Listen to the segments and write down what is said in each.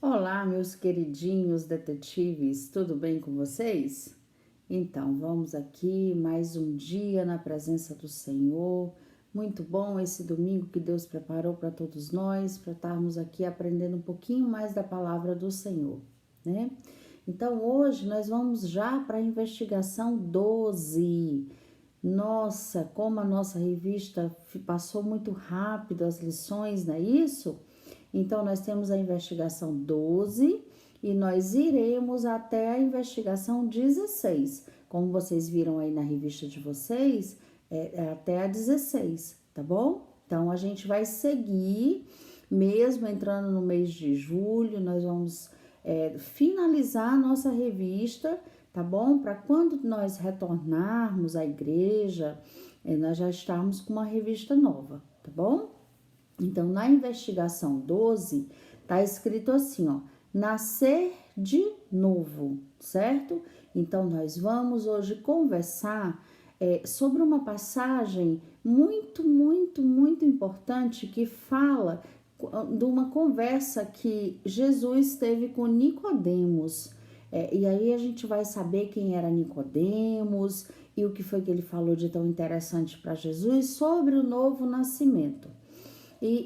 Olá, meus queridinhos detetives, tudo bem com vocês? Então, vamos aqui mais um dia na presença do Senhor. Muito bom esse domingo que Deus preparou para todos nós, para estarmos aqui aprendendo um pouquinho mais da palavra do Senhor, né? Então, hoje nós vamos já para a investigação 12. Nossa, como a nossa revista passou muito rápido as lições, não é isso? Então, nós temos a investigação 12 e nós iremos até a investigação 16. Como vocês viram aí na revista de vocês, é até a 16, tá bom? Então, a gente vai seguir, mesmo entrando no mês de julho, nós vamos finalizar a nossa revista, tá bom? Para quando nós retornarmos à igreja, nós já estarmos com uma revista nova, tá bom? Então, na investigação 12, tá escrito assim, ó, nascer de novo, certo? Então, nós vamos hoje conversar sobre uma passagem muito importante que fala de uma conversa que Jesus teve com Nicodemos. E aí a gente vai saber quem era Nicodemos e o que foi que ele falou de tão interessante para Jesus sobre o novo nascimento.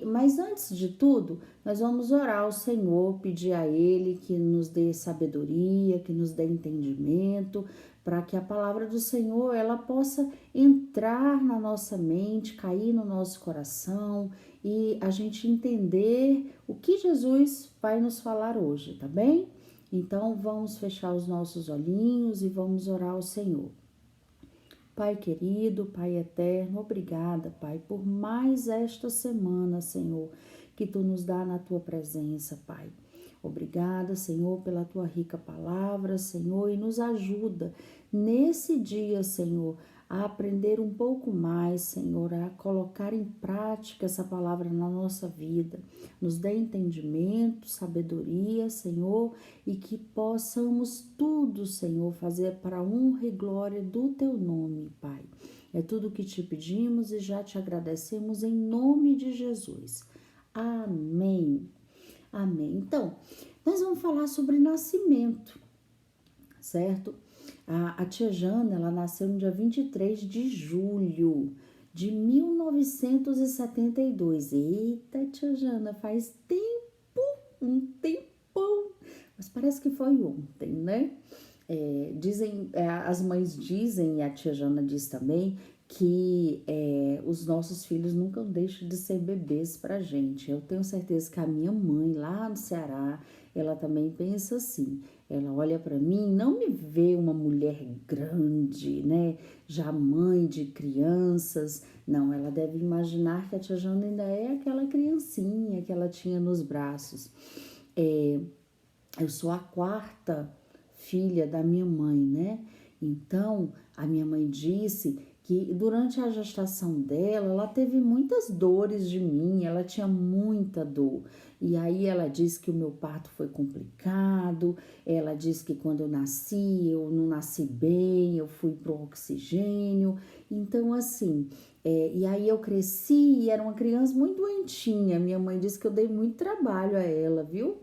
Mas antes de tudo, nós vamos orar ao Senhor, pedir a Ele que nos dê sabedoria, que nos dê entendimento, para que a palavra do Senhor ela possa entrar na nossa mente, cair no nosso coração e a gente entender o que Jesus vai nos falar hoje, tá bem? Então vamos fechar os nossos olhinhos e vamos orar ao Senhor. Pai querido, Pai eterno, obrigada, Pai, por mais esta semana, Senhor, que Tu nos dá na Tua presença, Pai. Obrigada, Senhor, pela Tua rica palavra, Senhor, e nos ajuda nesse dia, Senhor, a aprender um pouco mais, Senhor, a colocar em prática essa palavra na nossa vida. Nos dê entendimento, sabedoria, Senhor, e que possamos tudo, Senhor, fazer para a honra e glória do Teu nome, Pai. É tudo o que te pedimos e já te agradecemos em nome de Jesus. Amém. Amém. Então, nós vamos falar sobre nascimento, certo? A tia Jana, ela nasceu no dia 23 de julho de 1972. Eita, tia Jana, faz tempo, um tempão. Mas parece que foi ontem, né? As mães dizem, e a tia Jana diz também, que os nossos filhos nunca deixam de ser bebês pra gente. Eu tenho certeza que a minha mãe lá no Ceará, ela também pensa assim. Ela olha para mim, não me vê uma mulher grande, né? Já mãe de crianças. Não, ela deve imaginar que a tia Jana ainda é aquela criancinha que ela tinha nos braços. Eu sou a quarta filha da minha mãe, né? Então, a minha mãe disse que durante a gestação dela, ela teve muitas dores de mim, ela tinha muita dor. E aí ela disse que o meu parto foi complicado, ela disse que quando eu nasci, eu não nasci bem, eu fui pro oxigênio. Então, assim, e aí eu cresci e era uma criança muito doentinha. Minha mãe disse que eu dei muito trabalho a ela, viu?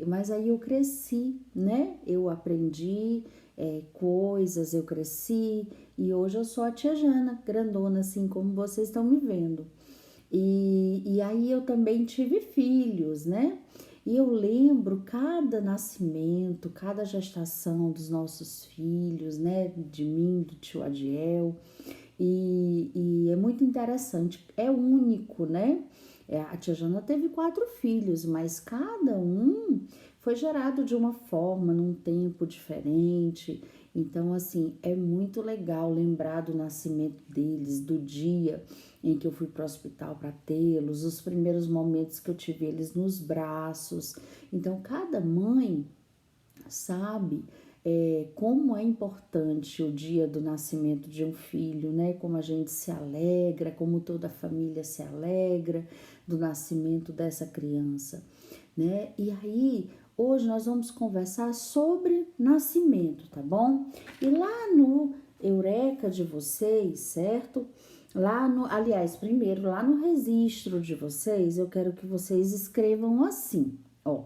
Mas aí eu cresci, né? Eu aprendi coisas, eu cresci e hoje eu sou a tia Jana, grandona, assim como vocês estão me vendo. E aí eu também tive filhos, né? E eu lembro cada nascimento, cada gestação dos nossos filhos, né? De mim, do tio Adiel. E é muito interessante, é único, né? A tia Jana teve 4 filhos, mas cada um foi gerado de uma forma, num tempo diferente. Então, assim, é muito legal lembrar do nascimento deles, do dia em que eu fui para o hospital para tê-los, os primeiros momentos que eu tive eles nos braços. Então, cada mãe sabe como é importante o dia do nascimento de um filho, né? Como a gente se alegra, como toda a família se alegra do nascimento dessa criança, né? E aí, hoje nós vamos conversar sobre nascimento, tá bom? E lá no Eureka de vocês, certo? Primeiro, lá no registro de vocês, eu quero que vocês escrevam assim, ó.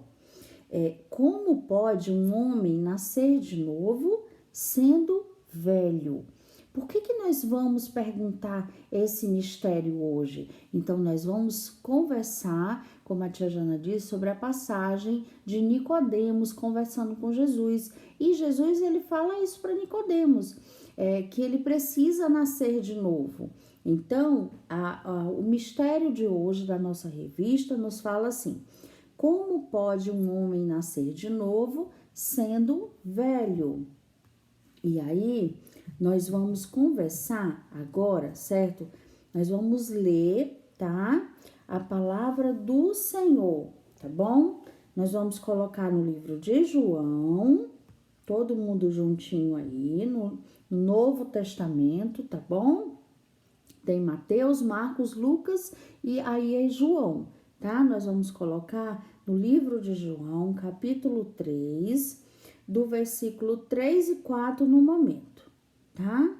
Como pode um homem nascer de novo sendo velho? Por que nós vamos perguntar esse mistério hoje? Então, nós vamos conversar, como a tia Jana disse, sobre a passagem de Nicodemos conversando com Jesus. E Jesus, ele fala isso para Nicodemos, que ele precisa nascer de novo. Então, o mistério de hoje da nossa revista nos fala assim: como pode um homem nascer de novo sendo velho? E aí, nós vamos conversar agora, certo? Nós vamos ler, tá? A palavra do Senhor, tá bom? Nós vamos colocar no livro de João, todo mundo juntinho aí, no Novo Testamento, tá bom? Tem Mateus, Marcos, Lucas e aí é João, tá? Nós vamos colocar no livro de João, capítulo 3, do versículo 3 e 4 no momento, tá?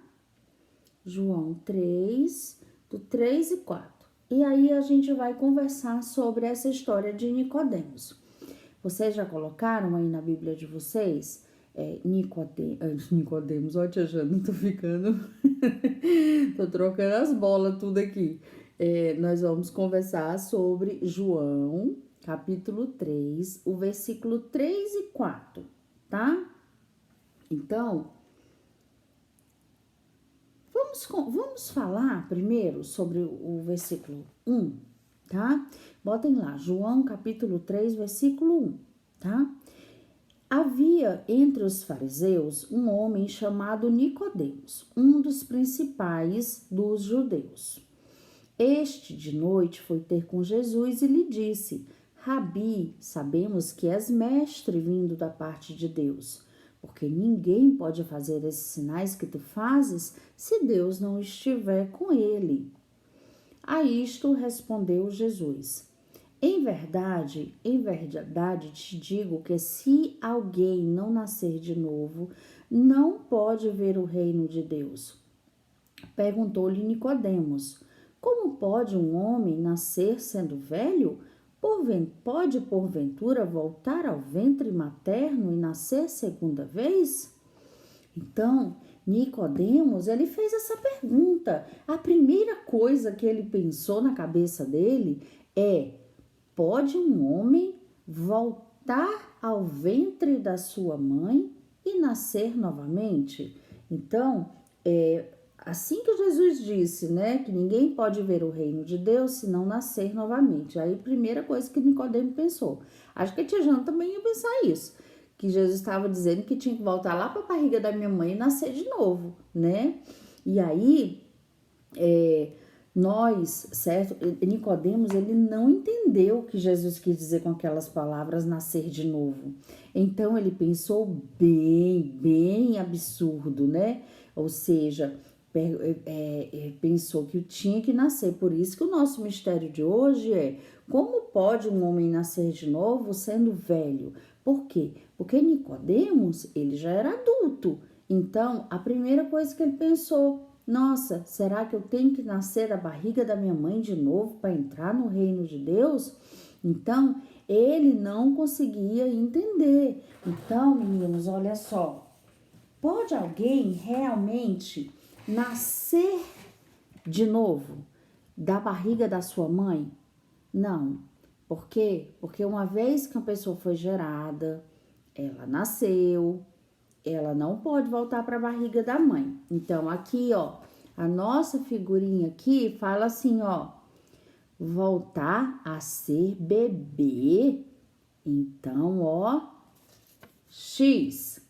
João 3, do 3 e 4. E aí a gente vai conversar sobre essa história de Nicodemos. Vocês já colocaram aí na Bíblia de vocês? Nicodemos, ó, tia Jana, tô ficando... tô trocando as bolas tudo aqui. Nós vamos conversar sobre João, capítulo 3, o versículo 3 e 4, tá? Então, vamos falar primeiro sobre o versículo 1, tá? Botem lá, João capítulo 3, versículo 1, tá? Havia entre os fariseus um homem chamado Nicodemos, um dos principais dos judeus. Este de noite foi ter com Jesus e lhe disse: Rabi, sabemos que és mestre vindo da parte de Deus, porque ninguém pode fazer esses sinais que tu fazes se Deus não estiver com ele. A isto respondeu Jesus: em verdade te digo que se alguém não nascer de novo, não pode ver o reino de Deus. Perguntou-lhe Nicodemos: como pode um homem nascer sendo velho? Pode porventura voltar ao ventre materno e nascer segunda vez? Então, Nicodemos, ele fez essa pergunta. A primeira coisa que ele pensou na cabeça dele é: pode um homem voltar ao ventre da sua mãe e nascer novamente? Então, assim que Jesus disse, né, que ninguém pode ver o reino de Deus se não nascer novamente. Aí, primeira coisa que Nicodemo pensou. Acho que a tia Jana também ia pensar isso, que Jesus estava dizendo que tinha que voltar lá para a barriga da minha mãe e nascer de novo, né? E aí, certo? Nicodemos, ele não entendeu o que Jesus quis dizer com aquelas palavras nascer de novo. Então, ele pensou bem absurdo, né? Ou seja, pensou que tinha que nascer. Por isso que o nosso mistério de hoje é: como pode um homem nascer de novo sendo velho? Por quê? Porque Nicodemos, ele já era adulto. Então, a primeira coisa que ele pensou: nossa, será que eu tenho que nascer da barriga da minha mãe de novo para entrar no reino de Deus? Então, ele não conseguia entender. Então, meninos, olha só. Pode alguém realmente nascer de novo da barriga da sua mãe? Não. Por quê? Porque uma vez que a pessoa foi gerada, ela nasceu, ela não pode voltar para a barriga da mãe. Então, aqui, ó, a nossa figurinha aqui fala assim, ó: voltar a ser bebê. Então, ó, X.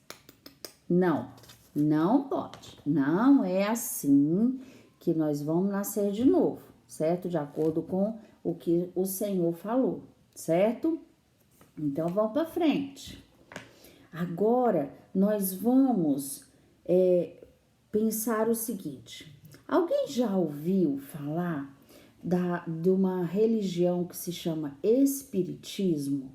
Não pode. Não é assim que nós vamos nascer de novo, certo? De acordo com o que o Senhor falou, certo? Então, vamos para frente. Agora, nós vamos pensar o seguinte: alguém já ouviu falar de uma religião que se chama Espiritismo?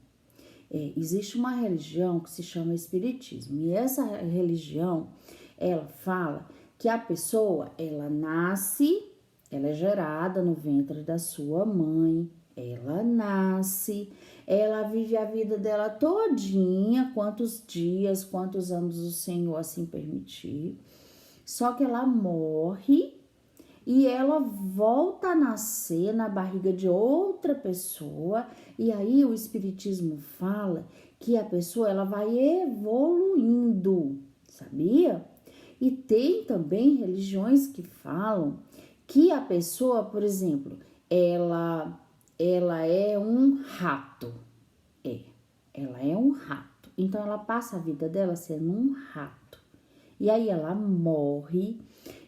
Existe uma religião que se chama Espiritismo, e essa religião, ela fala que a pessoa, ela nasce, ela é gerada no ventre da sua mãe, ela nasce, ela vive a vida dela todinha, quantos dias, quantos anos o Senhor assim permitir. Só que ela morre e ela volta a nascer na barriga de outra pessoa. E aí o Espiritismo fala que a pessoa ela vai evoluindo, sabia? E tem também religiões que falam que a pessoa, por exemplo, ela é um rato. Ela é um rato. Então ela passa a vida dela sendo um rato. E aí ela morre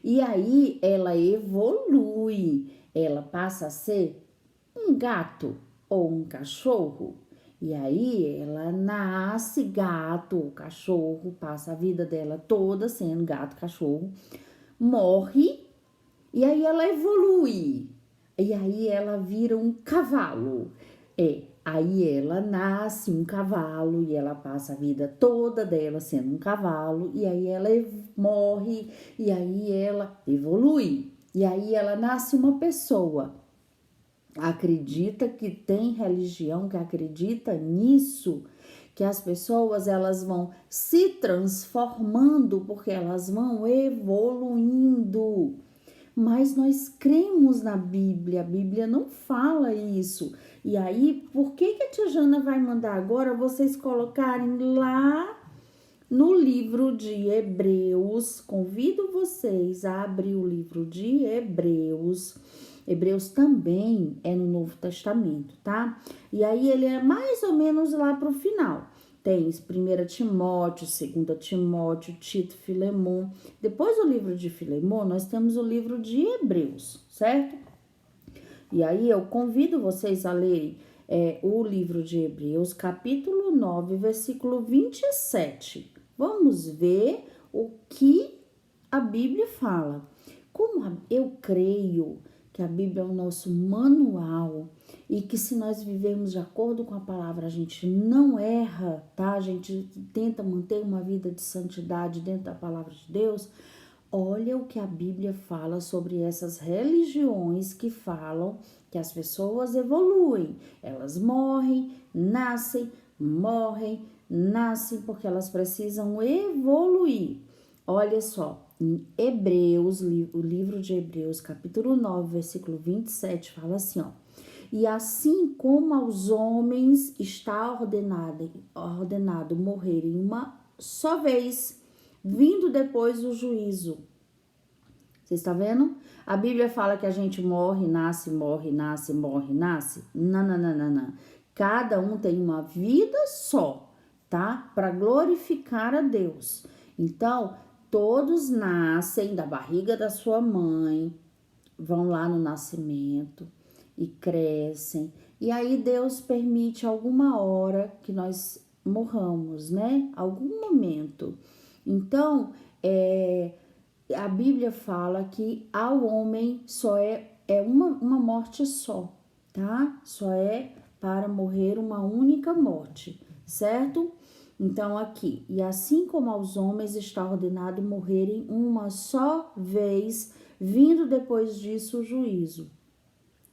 e aí ela evolui. Ela passa a ser um gato ou um cachorro. E aí ela nasce gato ou cachorro, passa a vida dela toda sendo gato, cachorro, morre e aí ela evolui. E aí ela vira um cavalo. Aí ela nasce um cavalo e ela passa a vida toda dela sendo um cavalo. E aí ela morre e aí ela evolui. E aí ela nasce uma pessoa. Acredita que tem religião que acredita nisso, que as pessoas elas vão se transformando porque elas vão evoluindo. Mas nós cremos na Bíblia, a Bíblia não fala isso. E aí, por que a tia Jana vai mandar agora vocês colocarem lá no livro de Hebreus? Convido vocês a abrir o livro de Hebreus. Hebreus também é no Novo Testamento, tá? E aí ele é mais ou menos lá pro final. Tem 1 Timóteo, 2 Timóteo, Tito, Filemon. Depois do livro de Filemon, nós temos o livro de Hebreus, certo? E aí eu convido vocês a lerem o livro de Hebreus, capítulo 9, versículo 27. Vamos ver o que a Bíblia fala. Eu creio que a Bíblia é o nosso manual e que se nós vivermos de acordo com a palavra, a gente não erra, tá? A gente tenta manter uma vida de santidade dentro da palavra de Deus. Olha o que a Bíblia fala sobre essas religiões que falam que as pessoas evoluem. Elas morrem, nascem, porque elas precisam evoluir. Olha só, em Hebreus, o livro de Hebreus, capítulo 9, versículo 27, fala assim, ó. E assim como aos homens está ordenado morrerem uma só vez, vindo depois o juízo. Vocês estão vendo? A Bíblia fala que a gente morre, nasce, morre, nasce, morre, nasce. Não, não, não, não, não. Cada um tem uma vida só, tá? Para glorificar a Deus. Então, todos nascem da barriga da sua mãe, vão lá no nascimento e crescem. E aí Deus permite alguma hora que nós morramos, né? Algum momento. Então, a Bíblia fala que ao homem só é uma morte só, tá? Só é para morrer uma única morte, certo? Então, aqui, e assim como aos homens está ordenado morrerem uma só vez, vindo depois disso o juízo.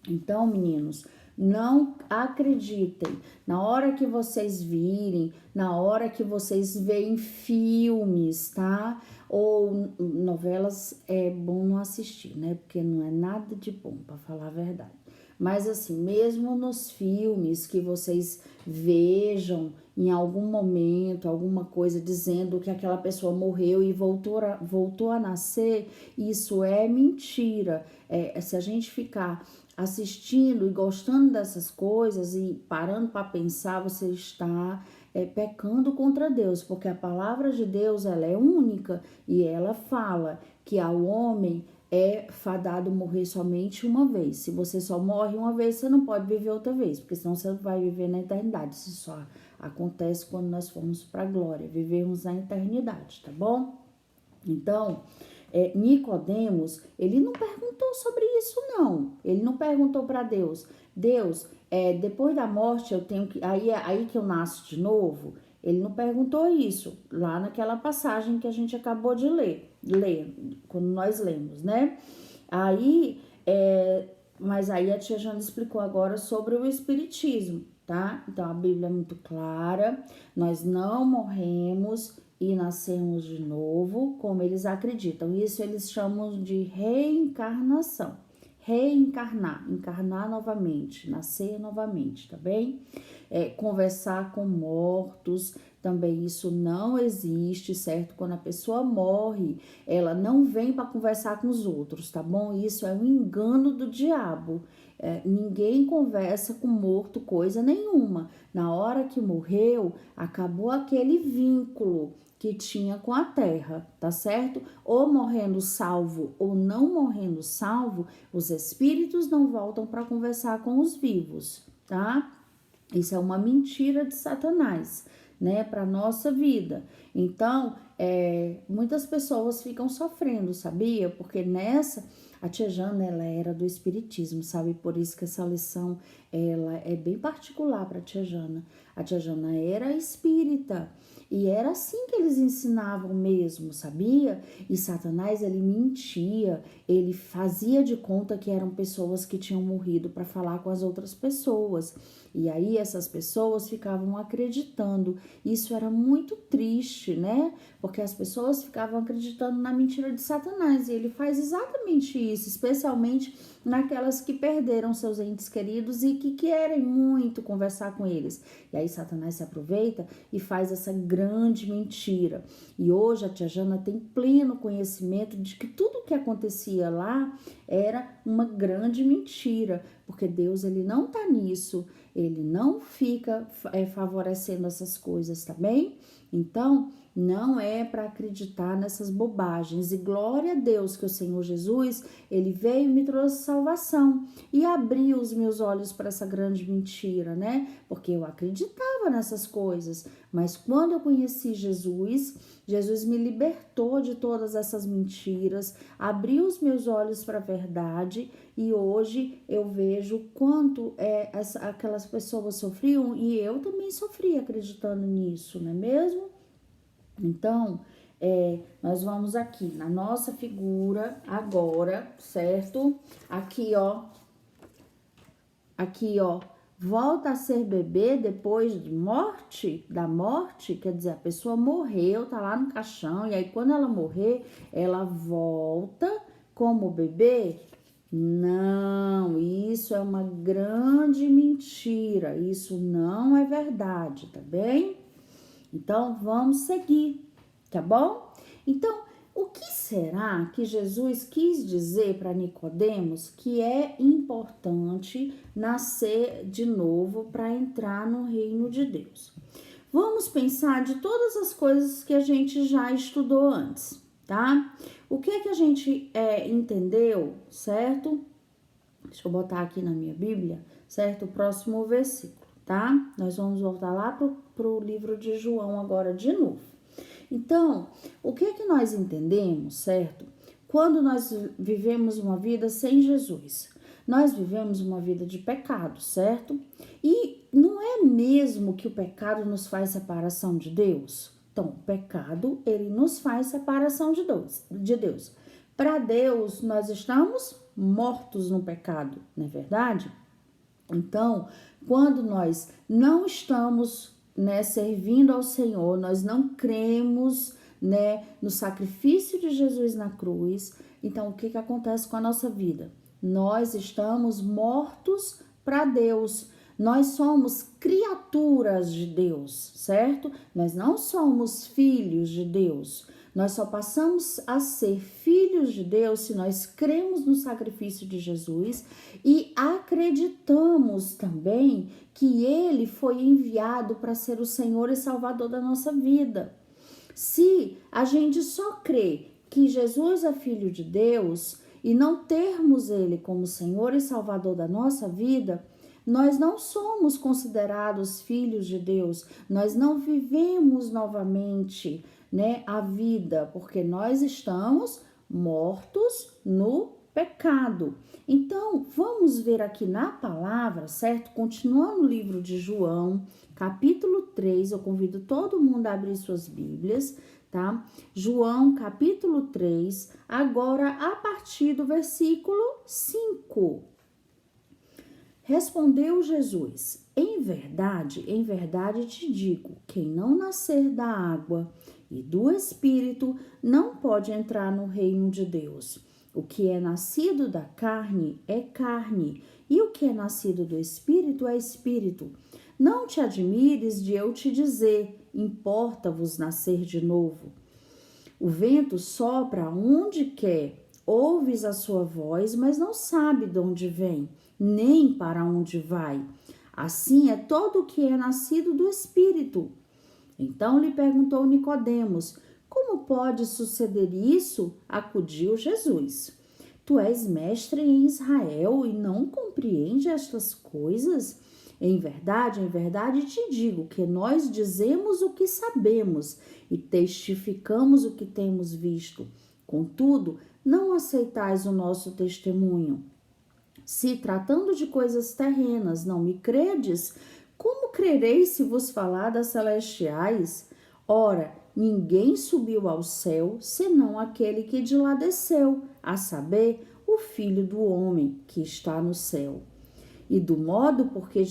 Então, meninos, não acreditem. Na hora que vocês virem, na hora que vocês veem filmes, tá? Ou novelas, é bom não assistir, né? Porque não é nada de bom, para falar a verdade. Mas assim, mesmo nos filmes que vocês vejam em algum momento, alguma coisa dizendo que aquela pessoa morreu e voltou a nascer, isso é mentira. Se a gente ficar assistindo e gostando dessas coisas e parando para pensar, você está pecando contra Deus, porque a palavra de Deus ela é única e ela fala que ao homem é fadado morrer somente uma vez. Se você só morre uma vez, você não pode viver outra vez, porque senão você vai viver na eternidade. Isso só acontece quando nós formos para a glória, vivermos na eternidade, tá bom? Então, Nicodemos, ele não perguntou sobre isso, não. Ele não perguntou para Deus. Deus, depois da morte eu tenho que... Aí que eu nasço de novo? Ele não perguntou isso, lá naquela passagem que a gente acabou de ler, quando nós lemos, né? Aí, Mas aí a tia Jana explicou agora sobre o espiritismo, tá? Então a Bíblia é muito clara, nós não morremos e nascemos de novo, como eles acreditam. Isso eles chamam de reencarnação. Reencarnar, encarnar novamente, nascer novamente, tá bem? Conversar com mortos, também isso não existe, certo? Quando a pessoa morre, ela não vem para conversar com os outros, tá bom? Isso é um engano do diabo. Ninguém conversa com morto coisa nenhuma. Na hora que morreu, acabou aquele vínculo que tinha com a terra, tá certo? Ou morrendo salvo ou não morrendo salvo, os espíritos não voltam para conversar com os vivos, tá? Isso é uma mentira de Satanás, né, para nossa vida. Então, muitas pessoas ficam sofrendo, sabia? Porque a tia Jana, ela era do espiritismo, sabe? Por isso que essa lição, ela é bem particular para a tia Jana. A tia Jana era espírita. E era assim que eles ensinavam mesmo, sabia? E Satanás, ele mentia, ele fazia de conta que eram pessoas que tinham morrido para falar com as outras pessoas. E aí essas pessoas ficavam acreditando. Isso era muito triste, né? Porque as pessoas ficavam acreditando na mentira de Satanás. E ele faz exatamente isso, especialmente naquelas que perderam seus entes queridos e que querem muito conversar com eles. E aí Satanás se aproveita e faz essa grande mentira. E hoje a tia Jana tem pleno conhecimento de que tudo o que acontecia lá era uma grande mentira, porque Deus, ele não tá nisso, ele não fica favorecendo essas coisas, tá bem? Então, não é para acreditar nessas bobagens. E glória a Deus que o Senhor Jesus, ele veio e me trouxe salvação e abriu os meus olhos para essa grande mentira, né? Porque eu acreditava nessas coisas, mas quando eu conheci Jesus, Jesus me libertou de todas essas mentiras, abriu os meus olhos para a verdade e hoje eu vejo quanto aquelas pessoas sofriam e eu também sofri acreditando nisso, não é mesmo? Então, nós vamos aqui na nossa figura agora, certo? Aqui, ó, volta a ser bebê depois da morte, quer dizer, a pessoa morreu, tá lá no caixão, e aí quando ela morrer, ela volta como bebê? Não, isso é uma grande mentira, isso não é verdade, tá bem? Então, vamos seguir, tá bom? Então, o que será que Jesus quis dizer para Nicodemos que é importante nascer de novo para entrar no reino de Deus? Vamos pensar de todas as coisas que a gente já estudou antes, tá? O que é que a gente entendeu, certo? Deixa eu botar aqui na minha Bíblia, certo? O próximo versículo, tá? Nós vamos voltar lá pro livro de João agora de novo. Então, o que é que nós entendemos, certo? Quando nós vivemos uma vida sem Jesus, nós vivemos uma vida de pecado, certo? E não é mesmo que o pecado nos faz separação de Deus? Então, o pecado, ele nos faz separação de Deus. Para Deus, nós estamos mortos no pecado, não é verdade? Então, quando nós não estamos, servindo ao Senhor, nós não cremos, no sacrifício de Jesus na cruz, então o que acontece com a nossa vida? Nós estamos mortos para Deus. Nós somos criaturas de Deus, certo? Nós não somos filhos de Deus. Nós só passamos a ser filhos de Deus se nós cremos no sacrifício de Jesus e acreditamos também que Ele foi enviado para ser o Senhor e Salvador da nossa vida. Se a gente só crê que Jesus é Filho de Deus e não termos Ele como Senhor e Salvador da nossa vida, nós não somos considerados filhos de Deus, nós não vivemos novamente, a vida, porque nós estamos mortos no pecado. Então, vamos ver aqui na palavra, certo? Continuando no livro de João, capítulo 3, eu convido todo mundo a abrir suas Bíblias, tá? João, capítulo 3, agora a partir do versículo 5. Respondeu Jesus: em verdade te digo, quem não nascer da água e do Espírito não pode entrar no reino de Deus. O que é nascido da carne é carne, e o que é nascido do Espírito é espírito. Não te admires de eu te dizer, importa-vos nascer de novo. O vento sopra onde quer, ouves a sua voz, mas não sabe de onde vem, nem para onde vai. Assim é todo o que é nascido do Espírito. Então lhe perguntou Nicodemos: como pode suceder isso? Acudiu Jesus: tu és mestre em Israel e não compreende estas coisas? Em verdade te digo que nós dizemos o que sabemos e testificamos o que temos visto. Contudo, não aceitais o nosso testemunho. Se, tratando de coisas terrenas, não me credes, como crereis se vos falar das celestiais? Ora, ninguém subiu ao céu, senão aquele que de lá desceu, a saber, o Filho do homem que está no céu. E do modo porque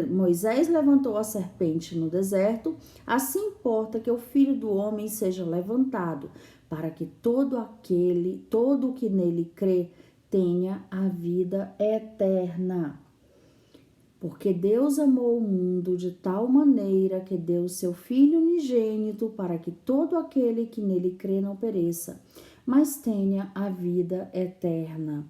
Moisés levantou a serpente no deserto, assim importa que o Filho do homem seja levantado, para que todo o que nele crê, tenha a vida eterna. Porque Deus amou o mundo de tal maneira que deu seu Filho unigênito para que todo aquele que nele crê não pereça, mas tenha a vida eterna.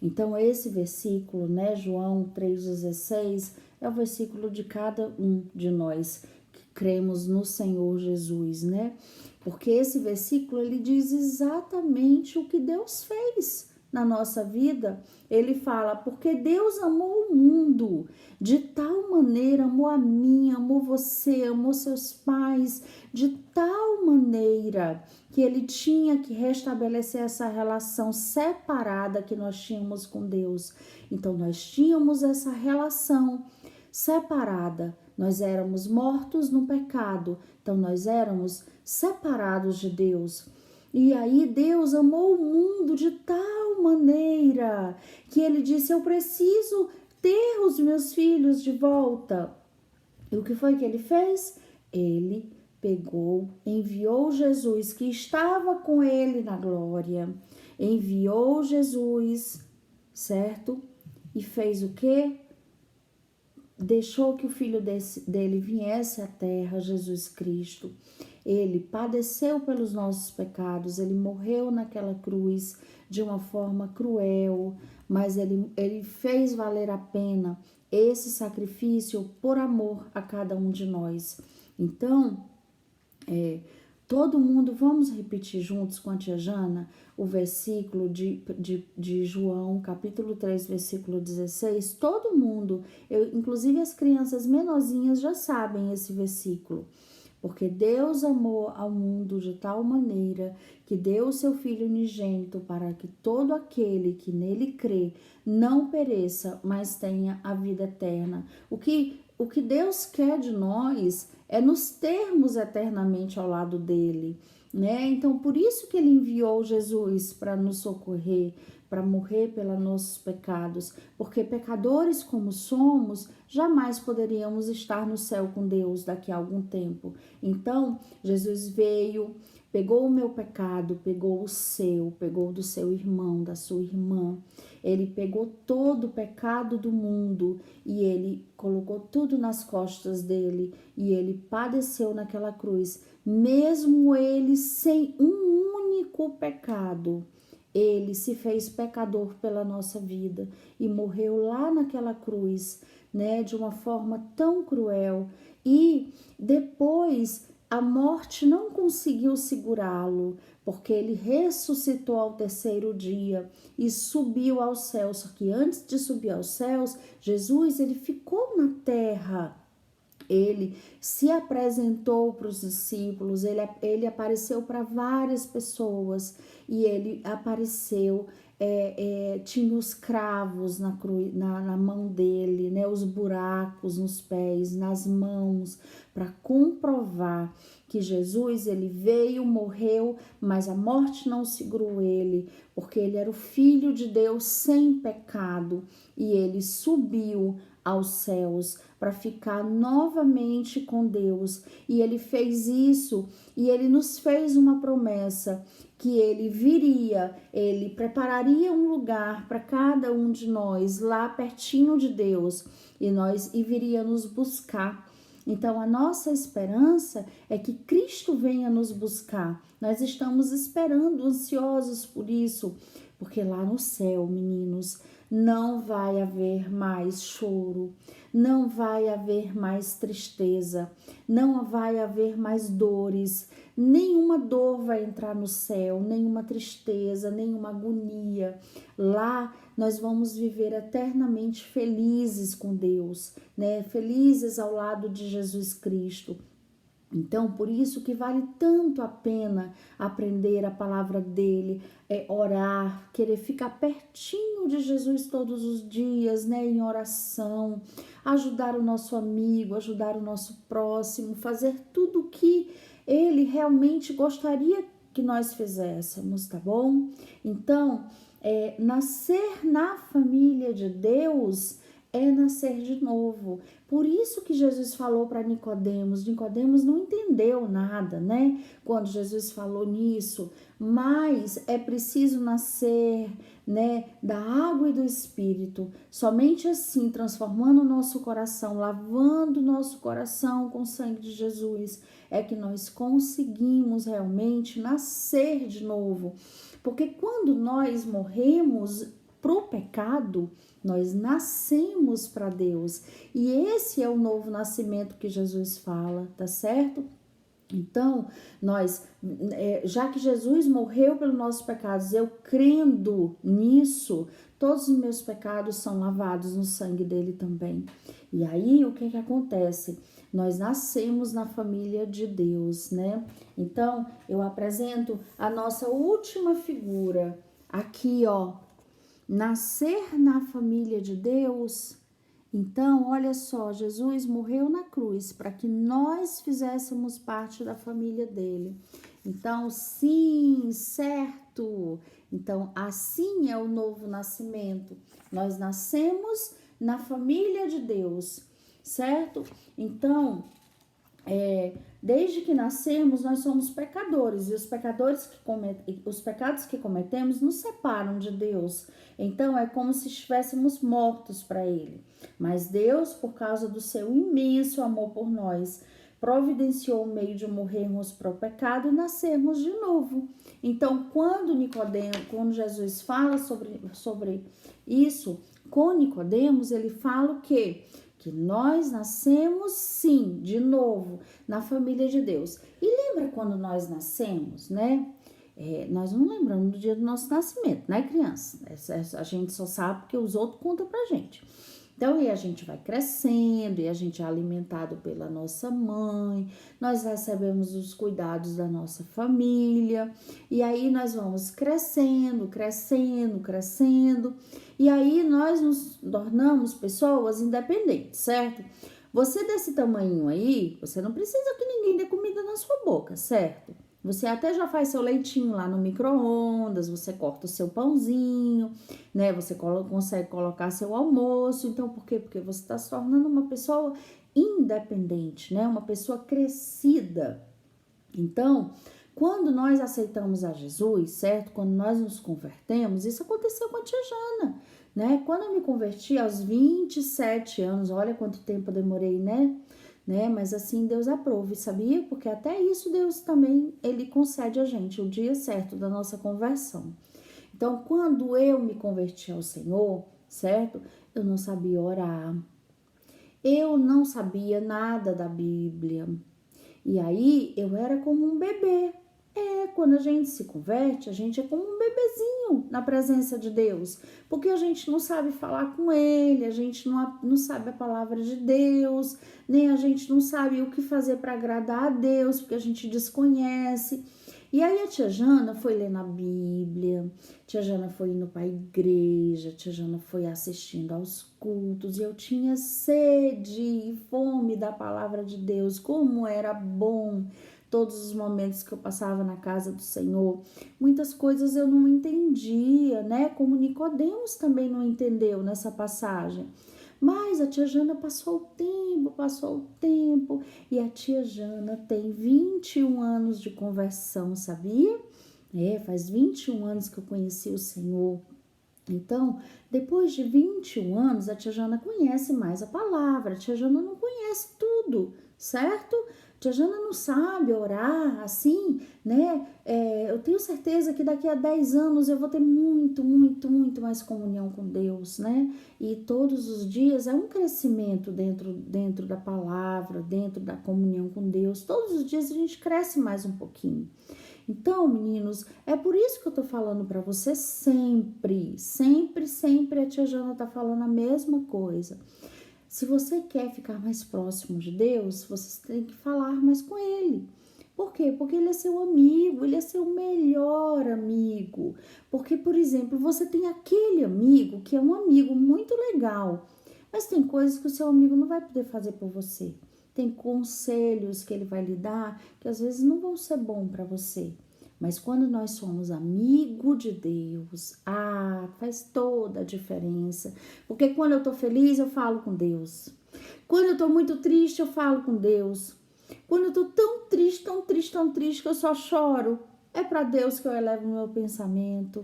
Então esse versículo, né, João 3,16, é o versículo de cada um de nós que cremos no Senhor Jesus, né? Porque esse versículo, ele diz exatamente o que Deus fez na nossa vida. Ele fala, porque Deus amou o mundo de tal maneira, amou a mim, amou você, amou seus pais, de tal maneira que ele tinha que restabelecer essa relação separada que nós tínhamos com Deus. Então nós tínhamos essa relação separada, nós éramos mortos no pecado, então nós éramos separados de Deus. E aí Deus amou o mundo de tal maneira que ele disse, eu preciso ter os meus filhos de volta. E o que foi que ele fez? Ele enviou Jesus, que estava com ele na glória, enviou Jesus, certo? E fez o quê? Deixou que o filho dele viesse à terra, Jesus Cristo. Ele padeceu pelos nossos pecados, ele morreu naquela cruz de uma forma cruel, mas ele fez valer a pena esse sacrifício por amor a cada um de nós. Então, todo mundo, vamos repetir juntos com a tia Jana o versículo de João, capítulo 3, versículo 16. Todo mundo, inclusive as crianças menorzinhas já sabem esse versículo. Porque Deus amou ao mundo de tal maneira que deu o seu Filho unigênito para que todo aquele que nele crê não pereça, mas tenha a vida eterna. O que Deus quer de nós é nos termos eternamente ao lado dele, né? Então, por isso que ele enviou Jesus para nos socorrer, para morrer pelos nossos pecados, porque pecadores como somos, jamais poderíamos estar no céu com Deus daqui a algum tempo. Então, Jesus veio, pegou o meu pecado, pegou o seu, pegou do seu irmão, da sua irmã. Ele pegou todo o pecado do mundo e ele colocou tudo nas costas dele e ele padeceu naquela cruz, mesmo ele sem um único pecado. Ele se fez pecador pela nossa vida e morreu lá naquela cruz, né, de uma forma tão cruel. E depois a morte não conseguiu segurá-lo, porque ele ressuscitou ao terceiro dia e subiu aos céus. Só que antes de subir aos céus, Jesus, ele ficou na terra. Ele se apresentou para os discípulos, ele apareceu para várias pessoas e ele apareceu tinha os cravos na mão dele, né? Os buracos nos pés, nas mãos, para comprovar que Jesus, ele veio, morreu, mas a morte não segurou ele, porque ele era o Filho de Deus sem pecado e ele subiu aos céus para ficar novamente com Deus. E ele fez isso e ele nos fez uma promessa que ele viria, ele prepararia um lugar para cada um de nós lá pertinho de Deus e viria nos buscar. Então, a nossa esperança é que Cristo venha nos buscar. Nós estamos esperando, ansiosos por isso, porque lá no céu, meninos, não vai haver mais choro, não vai haver mais tristeza, não vai haver mais dores, nenhuma dor vai entrar no céu, nenhuma tristeza, nenhuma agonia. Lá nós vamos viver eternamente felizes com Deus, né? Felizes ao lado de Jesus Cristo. Então, por isso que vale tanto a pena aprender a palavra dele, orar, querer ficar pertinho de Jesus todos os dias, né, em oração, ajudar o nosso amigo, ajudar o nosso próximo, fazer tudo o que ele realmente gostaria que nós fizéssemos, tá bom? Então, nascer na família de Deus é nascer de novo. Por isso que Jesus falou para Nicodemos. Nicodemos não entendeu nada, né? Quando Jesus falou nisso, mas é preciso nascer, né, da água e do Espírito. Somente assim, transformando o nosso coração, lavando o nosso coração com o sangue de Jesus, é que nós conseguimos realmente nascer de novo. Porque quando nós morremos pro pecado, nós nascemos para Deus. E esse é o novo nascimento que Jesus fala, tá certo? Então, nós, já que Jesus morreu pelos nossos pecados, eu crendo nisso, todos os meus pecados são lavados no sangue dele também. E aí, o que acontece? Nós nascemos na família de Deus, né? Então, eu apresento a nossa última figura aqui, ó. Nascer na família de Deus. Então, olha só, Jesus morreu na cruz para que nós fizéssemos parte da família dele. Então, sim, certo. Então, assim é o novo nascimento. Nós nascemos na família de Deus, certo? Então, desde que nascemos, nós somos pecadores e os pecados que cometemos nos separam de Deus. Então, é como se estivéssemos mortos para Ele. Mas Deus, por causa do seu imenso amor por nós, providenciou o meio de morrermos para o pecado e nascermos de novo. Então, quando Jesus fala sobre isso, com Nicodemos, ele fala o quê? Que nós nascemos, sim, de novo, na família de Deus. E lembra quando nós nascemos, né? Nós não lembramos do dia do nosso nascimento, né, criança? A gente só sabe porque os outros contam pra gente. Então, e a gente vai crescendo, e a gente é alimentado pela nossa mãe, nós recebemos os cuidados da nossa família, e aí nós vamos crescendo, e aí nós nos tornamos pessoas independentes, certo? Você desse tamanho aí, você não precisa que ninguém dê comida na sua boca, certo? Você até já faz seu leitinho lá no micro-ondas, você corta o seu pãozinho, né? Você consegue colocar seu almoço. Então, por quê? Porque você está se tornando uma pessoa independente, né? Uma pessoa crescida. Então, quando nós aceitamos a Jesus, certo? Quando nós nos convertemos, isso aconteceu com a tia Jana, né? Quando eu me converti aos 27 anos, olha quanto tempo eu demorei, né? Mas assim Deus aprove, sabia? Porque até isso Deus também, ele concede a gente o dia certo da nossa conversão. Então, quando eu me converti ao Senhor, certo? Eu não sabia orar. Eu não sabia nada da Bíblia. E aí, eu era como um bebê. Quando a gente se converte, a gente é como um bebezinho na presença de Deus, porque a gente não sabe falar com Ele, a gente não sabe a palavra de Deus, nem a gente não sabe o que fazer para agradar a Deus, porque a gente desconhece. E aí a tia Jana foi ler na Bíblia, tia Jana foi indo para a igreja, tia Jana foi assistindo aos cultos, e eu tinha sede e fome da palavra de Deus, como era bom todos os momentos que eu passava na casa do Senhor. Muitas coisas eu não entendia, né? Como Nicodemos também não entendeu nessa passagem. Mas a tia Jana passou o tempo, e a tia Jana tem 21 anos de conversão, sabia? Faz 21 anos que eu conheci o Senhor. Então, depois de 21 anos, a tia Jana conhece mais a palavra, a tia Jana não conhece tudo, certo? A tia Jana não sabe orar assim, né? Eu tenho certeza que daqui a 10 anos eu vou ter muito mais comunhão com Deus, né? E todos os dias é um crescimento dentro da palavra, dentro da comunhão com Deus. Todos os dias a gente cresce mais um pouquinho. Então, meninos, é por isso que eu tô falando para você sempre a tia Jana tá falando a mesma coisa. Se você quer ficar mais próximo de Deus, você tem que falar mais com Ele. Por quê? Porque Ele é seu amigo, Ele é seu melhor amigo. Porque, por exemplo, você tem aquele amigo que é um amigo muito legal, mas tem coisas que o seu amigo não vai poder fazer por você. Tem conselhos que ele vai lhe dar que às vezes não vão ser bons para você. Mas quando nós somos amigo de Deus, faz toda a diferença. Porque quando eu tô feliz, eu falo com Deus. Quando eu tô muito triste, eu falo com Deus. Quando eu tô tão triste que eu só choro, é para Deus que eu elevo o meu pensamento.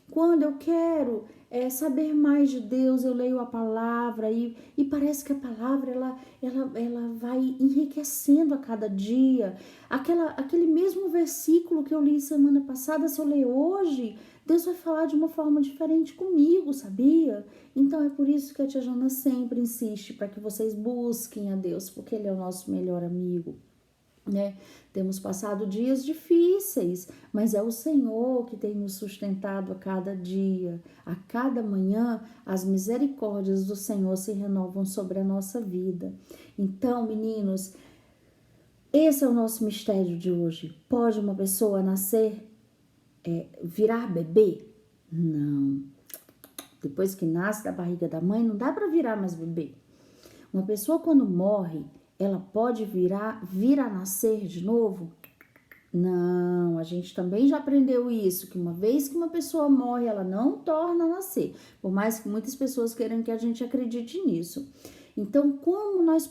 Quando eu quero saber mais de Deus, eu leio a palavra e parece que a palavra ela vai enriquecendo a cada dia. Aquele mesmo versículo que eu li semana passada, se eu ler hoje, Deus vai falar de uma forma diferente comigo, sabia? Então é por isso que a tia Jana sempre insiste para que vocês busquem a Deus, porque Ele é o nosso melhor amigo. Né? Temos passado dias difíceis, mas é o Senhor que tem nos sustentado a cada dia. A cada manhã, as misericórdias do Senhor se renovam sobre a nossa vida. Então, meninos, esse é o nosso mistério de hoje. Pode uma pessoa nascer, virar bebê? Não. Depois que nasce da barriga da mãe, não dá para virar mais bebê. Uma pessoa, quando morre, ela pode vir a nascer de novo? Não, a gente também já aprendeu isso, que uma vez que uma pessoa morre, ela não torna a nascer, por mais que muitas pessoas queiram que a gente acredite nisso. Então, como nós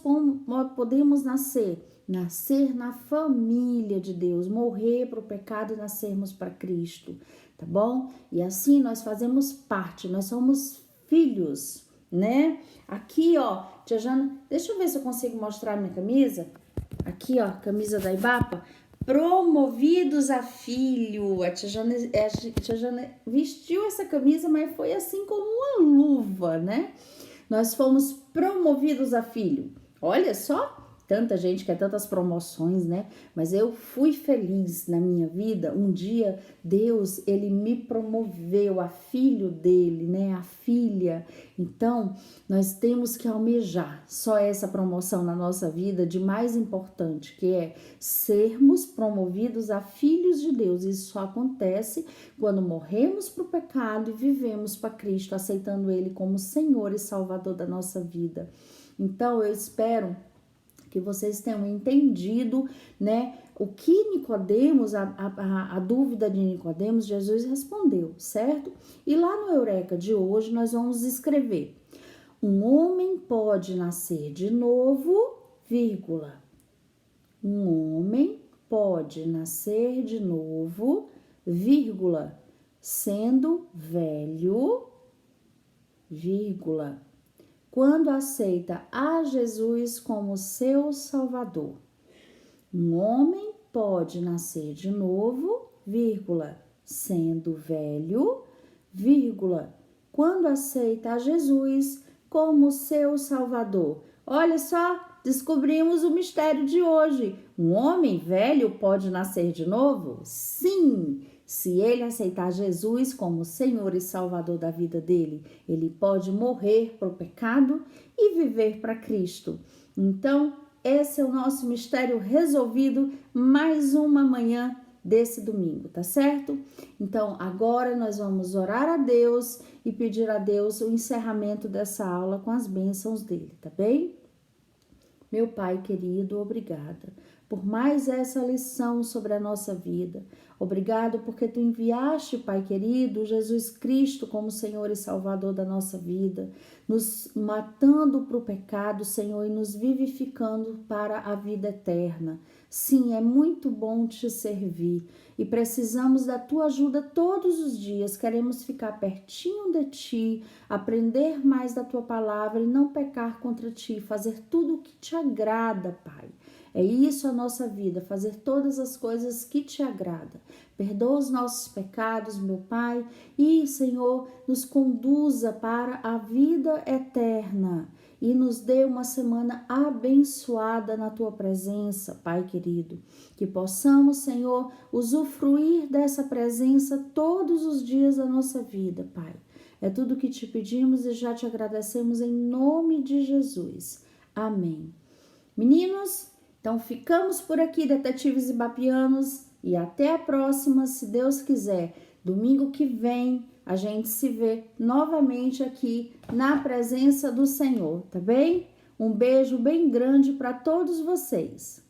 podemos nascer? Nascer na família de Deus, morrer para o pecado e nascermos para Cristo, tá bom? E assim nós fazemos parte, nós somos filhos, né? Aqui, ó, tia Jana, deixa eu ver se eu consigo mostrar minha camisa. Aqui, ó, camisa da Ibapa. Promovidos a filho. A tia Jana vestiu essa camisa, mas foi assim como uma luva, né? Nós fomos promovidos a filho. Olha só. Tanta gente quer tantas promoções, né? Mas eu fui feliz na minha vida. Um dia, Deus, Ele me promoveu a filho dele, né? A filha. Então, nós temos que almejar só essa promoção na nossa vida de mais importante, que é sermos promovidos a filhos de Deus. Isso só acontece quando morremos para o pecado e vivemos para Cristo, aceitando Ele como Senhor e Salvador da nossa vida. Então, eu espero que vocês tenham entendido, né, o que Nicodemos, a dúvida de Nicodemos, Jesus respondeu, certo? E lá no Eureka de hoje nós vamos escrever: um homem pode nascer de novo, vírgula. Um homem pode nascer de novo, vírgula, sendo velho, vírgula, quando aceita a Jesus como seu Salvador. Um homem pode nascer de novo, vírgula, sendo velho, vírgula, quando aceita a Jesus como seu Salvador. Olha só, descobrimos o mistério de hoje. Um homem velho pode nascer de novo? Sim! Se ele aceitar Jesus como Senhor e Salvador da vida dele, ele pode morrer para o pecado e viver para Cristo. Então, esse é o nosso mistério resolvido. Mais uma manhã desse domingo, tá certo? Então, agora nós vamos orar a Deus e pedir a Deus o encerramento dessa aula com as bênçãos dele, tá bem? Meu Pai querido, obrigada por mais essa lição sobre a nossa vida. Obrigado porque Tu enviaste, Pai querido, Jesus Cristo como Senhor e Salvador da nossa vida, nos matando para o pecado, Senhor, e nos vivificando para a vida eterna. Sim, é muito bom Te servir e precisamos da Tua ajuda todos os dias. Queremos ficar pertinho de Ti, aprender mais da Tua palavra e não pecar contra Ti, fazer tudo o que Te agrada, Pai. É isso a nossa vida, fazer todas as coisas que Te agrada. Perdoa os nossos pecados, meu Pai, e, Senhor, nos conduza para a vida eterna e nos dê uma semana abençoada na Tua presença, Pai querido. Que possamos, Senhor, usufruir dessa presença todos os dias da nossa vida, Pai. É tudo que Te pedimos e já Te agradecemos em nome de Jesus. Amém. Meninos, então ficamos por aqui, detetives ibapianos, e até a próxima, se Deus quiser. Domingo que vem a gente se vê novamente aqui na presença do Senhor, tá bem? Um beijo bem grande para todos vocês.